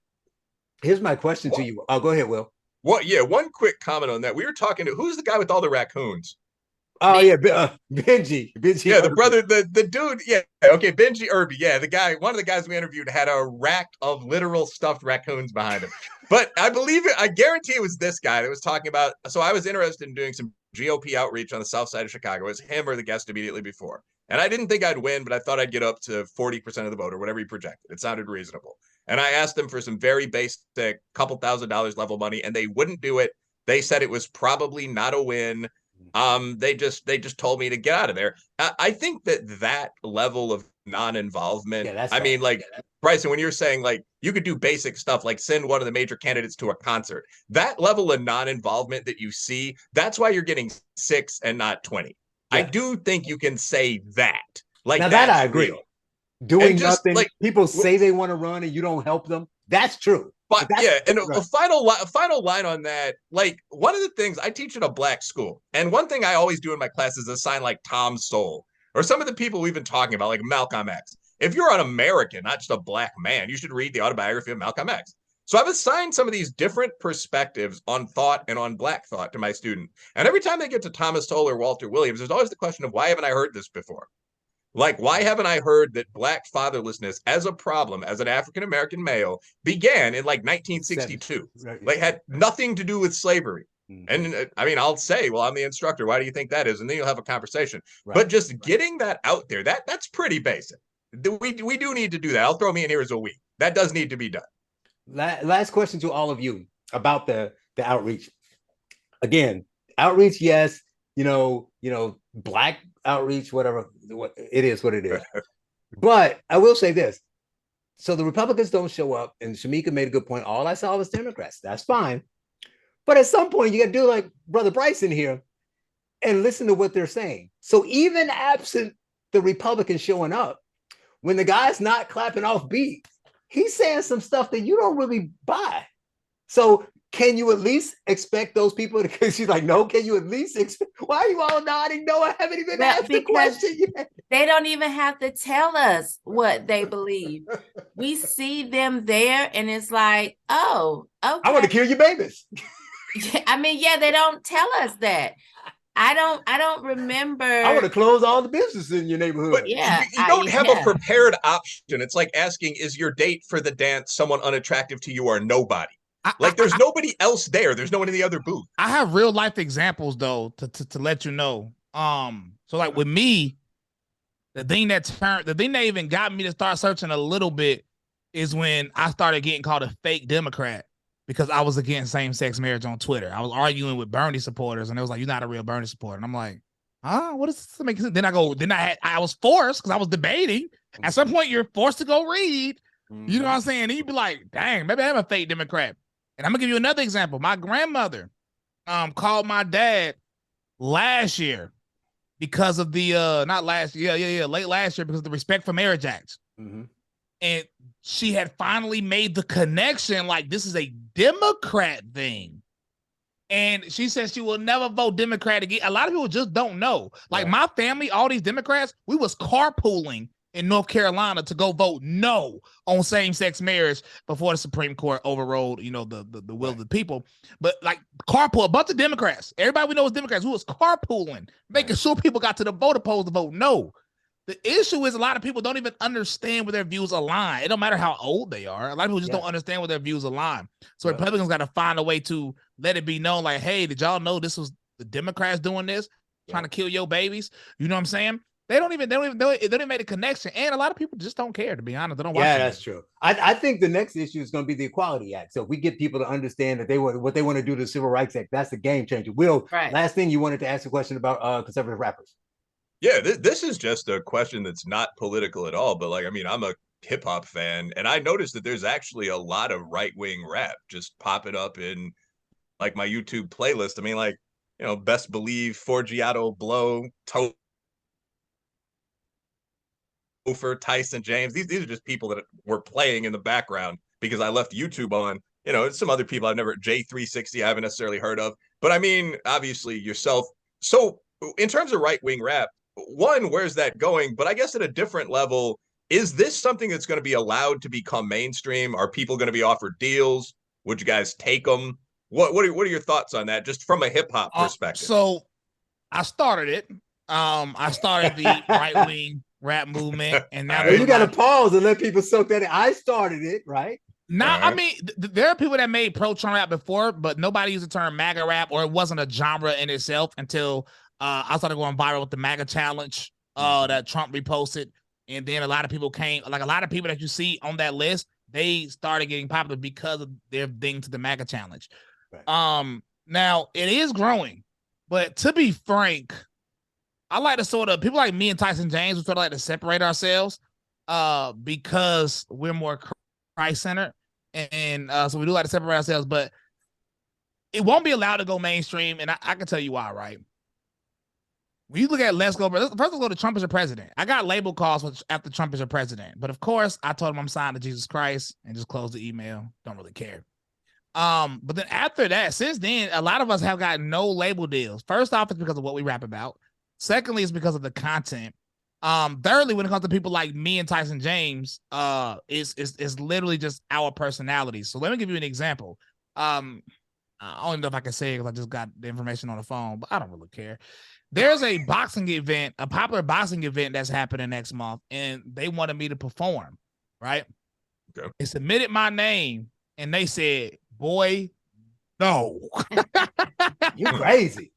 Here's my question to you. Oh, go ahead, Will. One quick comment on that. We were talking to who's the guy with all the raccoons? Oh yeah, Benji. Yeah, the brother, the dude. Yeah, okay, Benji Irby. Yeah, the guy. One of the guys we interviewed had a rack of literal stuffed raccoons behind him. But I believe it. I guarantee it was this guy that was talking about. So I was interested in doing some GOP outreach on the south side of Chicago. It was him or the guest immediately before, and I didn't think I'd win, but I thought I'd get up to 40% of the vote or whatever he projected. It sounded reasonable, and I asked them for some very basic, couple $1,000s level money, and they wouldn't do it. They said it was probably not a win. They just told me to get out of there. I think that level of non-involvement. I mean, like Bryson, when you're saying like you could do basic stuff like send one of the major candidates to a concert, that level of non-involvement that you see, that's why you're getting 6 and not 20. Yeah. I do think you can say that. Like now that I agree. Real. Doing nothing. Like, people say they want to run and you don't help them. That's true. But yeah, and a final line on that. Like one of the things I teach at a black school, and one thing I always do in my class is assign like Tom Sowell or some of the people we've been talking about, like Malcolm X. If you're an American, not just a black man, you should read the autobiography of Malcolm X. So I've assigned some of these different perspectives on thought and on black thought to my student. And every time they get to Thomas Sowell or Walter Williams, there's always the question of why haven't I heard this before? Like, why haven't I heard that black fatherlessness as a problem, as an African-American male, began in like 1962? Like, had nothing to do with slavery. And I mean, I'll say, well, I'm the instructor. Why do you think that is? And then you'll have a conversation. But just getting that out there, that's pretty basic. We do need to do that. I'll throw me in here as a we. That does need to be done. Last question to all of you about the outreach. Again, outreach, yes. You know, black outreach, whatever it is, what it is. But I will say this. So the Republicans don't show up, and Shemeka made a good point. All I saw was Democrats. That's fine. But at some point, you got to do like Brother Bryson here and listen to what they're saying. So even absent the Republicans showing up, when the guy's not clapping off beat, he's saying some stuff that you don't really buy. So can you at least expect those people to, because she's like, no, can you at least expect, why are you all nodding? No, I haven't even asked the question yet. They don't even have to tell us what they believe. We see them there and it's like, oh, okay. I want to kill your babies. I mean, yeah, they don't tell us that. I don't remember. I want to close all the businesses in your neighborhood. But yeah, you don't have a prepared option. It's like asking, is your date for the dance someone unattractive to you or nobody? Like there's nobody else there. There's no one in the other booth. I have real life examples though to let you know. So like with me, the thing that even got me to start searching a little bit is when I started getting called a fake Democrat because I was against same-sex marriage on Twitter. I was arguing with Bernie supporters and it was like, you're not a real Bernie supporter. And I'm like, what does this make sense? Then I was forced because I was debating. At some point you're forced to go read. You know what I'm saying? And you'd be like, dang, maybe I'm a fake Democrat. And I'm gonna give you another example. My grandmother called my dad last year because of the not last year, late last year because of the Respect for Marriage Act. Mm-hmm. And she had finally made the connection, like this is a Democrat thing. And she says she will never vote Democrat again. A lot of people just don't know. Like my family, all these Democrats, we was carpooling in North Carolina to go vote no on same-sex marriage before the Supreme Court overrode, the will of the people. But like carpool, a bunch of Democrats, everybody we know is Democrats, who was carpooling, making sure people got to the voter polls to vote no. The issue is a lot of people don't even understand where their views align. It don't matter how old they are. A lot of people just don't understand where their views align. So Republicans got to find a way to let it be known, like, hey, did y'all know this was the Democrats doing this, trying to kill your babies? You know what I'm saying? They don't even make a connection. And a lot of people just don't care, to be honest. They don't watch. Yeah, that's true. I think the next issue is going to be the Equality Act. So if we get people to understand that what they want to do to the Civil Rights Act, that's the game changer. Will, last thing you wanted to ask a question about conservative rappers. Yeah, this is just a question that's not political at all. But like, I mean, I'm a hip hop fan, and I noticed that there's actually a lot of right-wing rap just popping up in like my YouTube playlist. I mean, like, Best Believe, Forgiato, Blow, Topher, Tyson James. These are just people that were playing in the background because I left YouTube on. Some other people I've never, J360, I haven't necessarily heard of. But I mean, obviously yourself. So in terms of right-wing rap, one, where's that going? But I guess at a different level, is this something that's going to be allowed to become mainstream? Are people going to be offered deals? Would you guys take them? What are your thoughts on that, just from a hip hop perspective? So I started it. I started the right wing rap movement, and now you got to pause and let people soak that in. I started it, right? Now, I mean, there are people that made pro-Trump rap before, but nobody used the term MAGA rap, or it wasn't a genre in itself until I started going viral with the MAGA challenge that Trump reposted. And then a lot of people a lot of people that you see on that list, they started getting popular because of their thing to the MAGA challenge. Right. Now it is growing, but to be frank, I like to people like me and Tyson James, we sort of like to separate ourselves because we're more Christ-centered. And so we do like to separate ourselves, but it won't be allowed to go mainstream. And I can tell you why, right? When you look at let's go to Trump as your president. I got label calls after Trump is your president. But of course, I told him I'm signed to Jesus Christ and just closed the email. Don't really care. But then after that, since then, a lot of us have gotten no label deals. First off, it's because of what we rap about. Secondly, it's because of the content. Thirdly, when it comes to people like me and Tyson James, it's literally just our personalities. So let me give you an example. I don't know if I can say it because I just got the information on the phone, but I don't really care. There's a boxing event, a popular boxing event that's happening next month, and they wanted me to perform, right? Okay. They submitted my name, and they said, boy, no. You crazy.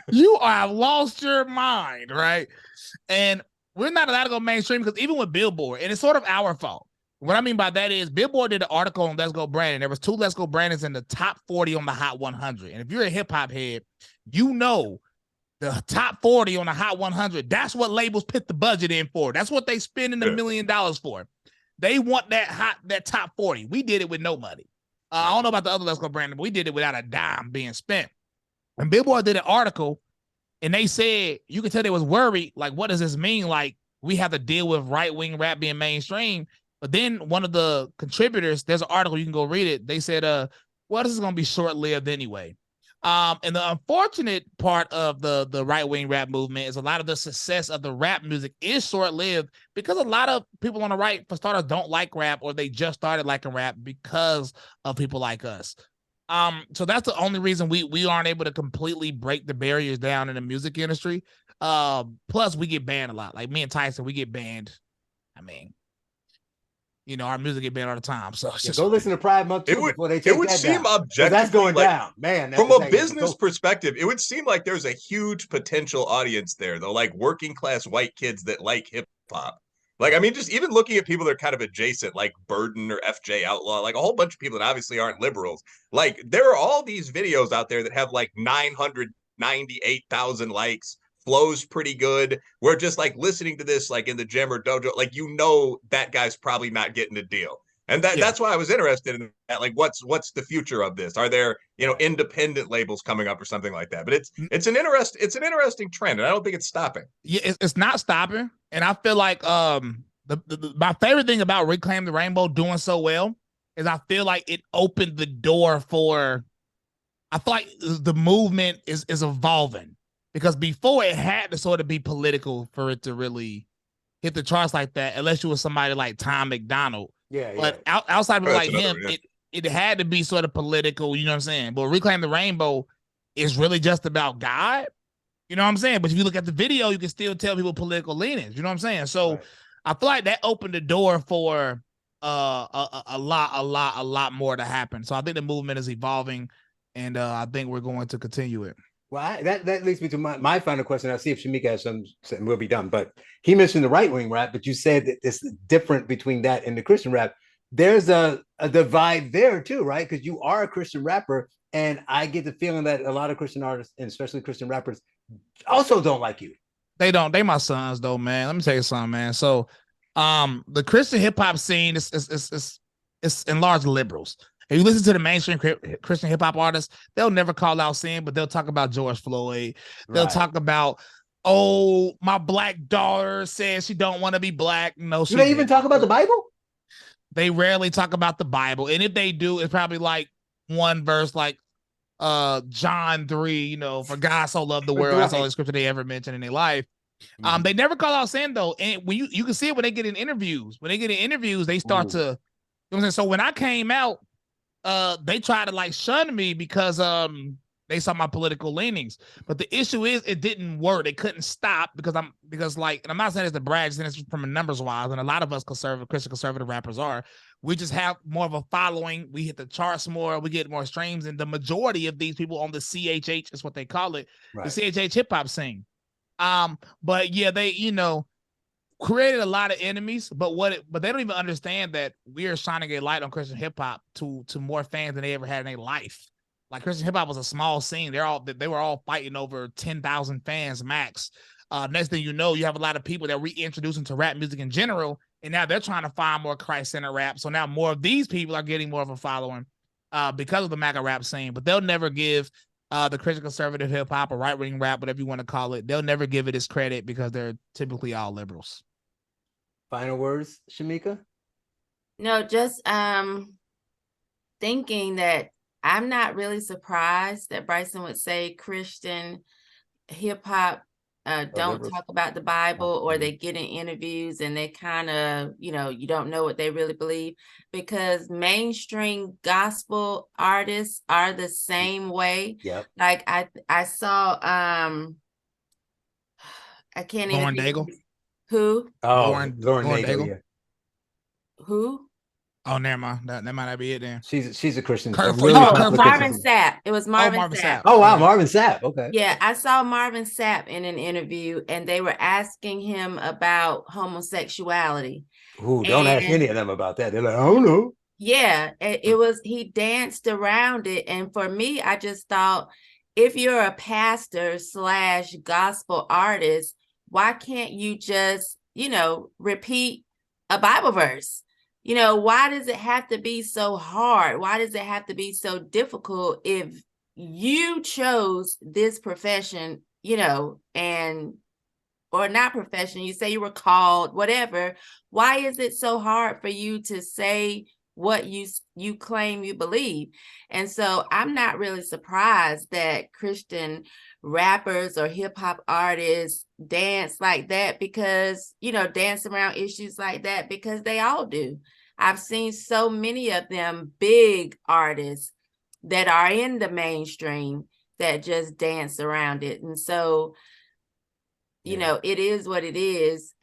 You have lost your mind, right? And we're not allowed to go mainstream because even with Billboard, and it's sort of our fault. What I mean by that is Billboard did an article on Let's Go Brandon. There was 2 Let's Go Brandons in the top 40 on the Hot 100. And if you're a hip hop head, you know the top 40 on the Hot 100, that's what labels put the budget in for. That's what they spending $1 million for. They want that top 40. We did it with no money. I don't know about the other Let's Go Brandon, but we did it without a dime being spent. And Billboard did an article, and they said, you could tell they was worried, like, what does this mean? Like, we have to deal with right-wing rap being mainstream. But then one of the contributors, there's an article, you can go read it. They said, well, this is going to be short-lived anyway. And the unfortunate part of the right-wing rap movement is a lot of the success of the rap music is short-lived because a lot of people on the right, for starters, don't like rap, or they just started liking rap because of people like us. So that's the only reason we aren't able to completely break the barriers down in the music industry. Plus we get banned a lot. Like me and Tyson, we get banned. I mean, our music get banned all the time. So go listen to Pride Month too before they take that down. It would seem objectively that's going down, man. From a business perspective, it would seem like there's a huge potential audience there, though, like working class white kids that like hip hop. Like, I mean, just even looking at people that are kind of adjacent, like Burden or FJ Outlaw, like a whole bunch of people that obviously aren't liberals. Like, there are all these videos out there that have like 998,000 likes, flows pretty good. We're just like listening to this, like in the gym or dojo, like, that guy's probably not getting a deal. And that's why I was interested in that. Like, what's the future of this? Are there, independent labels coming up or something like that? But it's an interesting trend, and I don't think it's stopping. Yeah, it's not stopping. And I feel like my favorite thing about Reclaim the Rainbow doing so well is I feel like it opened the door for, I feel like the movement is evolving, because before it had to sort of be political for it to really hit the charts like that, unless you were somebody like Tom McDonald. But outside of people like him, it had to be sort of political, you know what I'm saying? But Reclaim the Rainbow is really just about God, you know what I'm saying? But if you look at the video, you can still tell people political leanings, you know what I'm saying? So I feel like that opened the door for a lot more to happen. So I think the movement is evolving, and I think we're going to continue it. Well, that leads me to my final question. I'll see if Shemeka has some, we'll be done. But he mentioned the right wing rap, but you said that it's different between that and the Christian rap. There's a divide there too, right? Because you are a Christian rapper, and I get the feeling that a lot of Christian artists, and especially Christian rappers, also don't like you. They don't. They my sons though, man. Let me tell you something, man. So, the Christian hip hop scene is in large liberals. If you listen to the mainstream Christian hip hop artists, they'll never call out sin, but they'll talk about George Floyd. They'll talk about, oh, my black daughter says she don't want to be black. No, do they even talk about the Bible? They rarely talk about the Bible, and if they do, it's probably like one verse, like John 3, for God so loved the world. That's all the scripture they ever mentioned in their life. They never call out sin though, and when you can see it when they get in interviews. When they get in interviews, they start to, you know what I'm saying? So when I came out, they tried to like shun me because they saw my political leanings. But the issue is it didn't work. They couldn't stop because and I'm not saying it's the brag, it's from a numbers wise, and a lot of us Christian conservative rappers are. We just have more of a following. We hit the charts more. We get more streams, and the majority of these people on the CHH is what they call it, the CHH hip hop scene. But yeah, they created a lot of enemies. But they don't even understand that we are shining a light on Christian hip hop to more fans than they ever had in their life. Like, Christian hip hop was a small scene. They were all fighting over 10,000 fans max. Next thing you know, you have a lot of people that reintroducing to rap music in general, and now they're trying to find more Christ-centered rap. So now more of these people are getting more of a following because of the MAGA rap scene. But they'll never give the Christian conservative hip hop or right-wing rap, whatever you want to call it, they'll never give it its credit because they're typically all liberals. Final words, Shemeka? No, just thinking that I'm not really surprised that Bryson would say Christian hip hop don't talk about the Bible, or they get in interviews and they kind of, you don't know what they really believe, because mainstream gospel artists are the same way. Yep. Like I saw I can't Lauren even Daigle. Who? Oh, Lauren Daigle. Yeah. Who? Oh, never mind. That might not be it then. She's a Christian. Marvin Sapp. It was Marvin Sapp. Oh, wow. Marvin Sapp. Okay. Yeah, I saw Marvin Sapp in an interview, and they were asking him about homosexuality. Ooh, don't ask any of them about that. They're like, I don't know. Yeah, it was, he danced around it. And for me, I just thought, if you're a pastor / gospel artist, why can't you just, repeat a Bible verse? Why does it have to be so hard? Why does it have to be so difficult if you chose this profession, or not profession, you say you were called, whatever. Why is it so hard for you to say what you claim you believe? And so I'm not really surprised that Christian rappers or hip hop artists dance like that, because, dance around issues like that, because they all do. I've seen so many of them big artists that are in the mainstream that just dance around it. And so, it is what it is.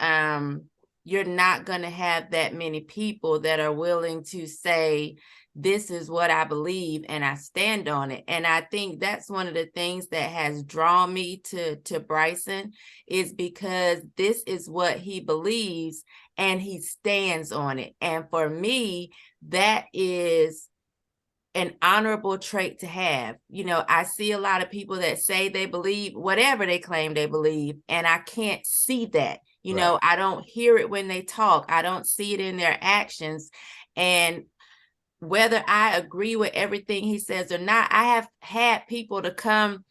You're not going to have that many people that are willing to say, this is what I believe and I stand on it. And I think that's one of the things that has drawn me to Bryson, is because this is what he believes and he stands on it. And for me, that is an honorable trait to have. I see a lot of people that say they believe whatever they claim they believe, and I can't see that. I don't hear it when they talk. I don't see it in their actions. And whether I agree with everything he says or not, I have had people to come,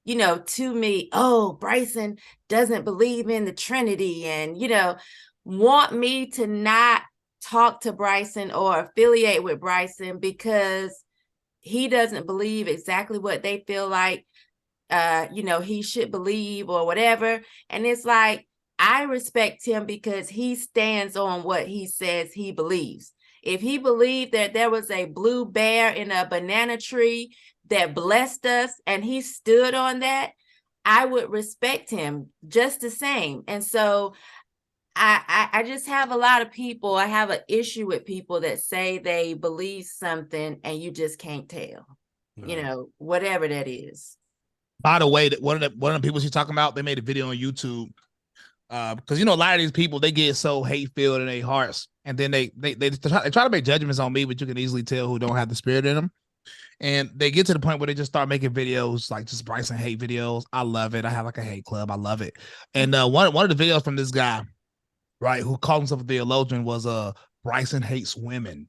to me, oh, Bryson doesn't believe in the Trinity, and, want me to not talk to Bryson or affiliate with Bryson because he doesn't believe exactly what they feel like, he should believe or whatever. And it's like, I respect him because he stands on what he says he believes. If he believed that there was a blue bear in a banana tree that blessed us and he stood on that, I would respect him just the same. And so I just have a lot of people, I have an issue with people that say they believe something and you just can't tell, whatever that is. By the way, one of the people she's talking about, they made a video on YouTube. Because a lot of these people, they get so hate filled in their hearts, and then they try to make judgments on me, but you can easily tell who don't have the spirit in them. And they get to the point where they just start making videos like just Bryson hate videos. I love it. I have like a hate club. I love it. And one of the videos from this guy, right, who called himself a theologian, was Bryson hates women.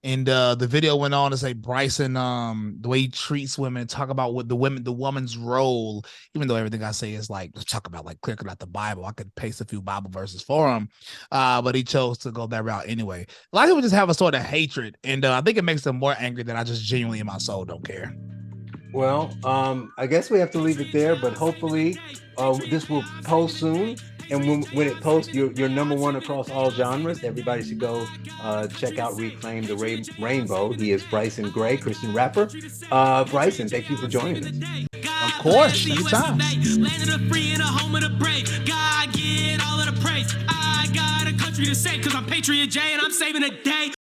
And the video went on to say Bryson, the way he treats women, talk about what the woman's role, even though everything I say is like, let's talk about like clear out the Bible. I could paste a few Bible verses for him. But he chose to go that route anyway. A lot of people just have a sort of hatred. And I think it makes them more angry than I just genuinely in my soul don't care. Well, I guess we have to leave it there, but hopefully this will post soon. And when it posts, you're #1 across all genres. Everybody should go check out Reclaim the Rainbow. He is Bryson Gray, Christian rapper. Bryson, thank you for joining us. Of course, anytime. Land of the free and a home of the brave. God get all of the praise. I got a country to save because I'm Patriot J and I'm saving a day.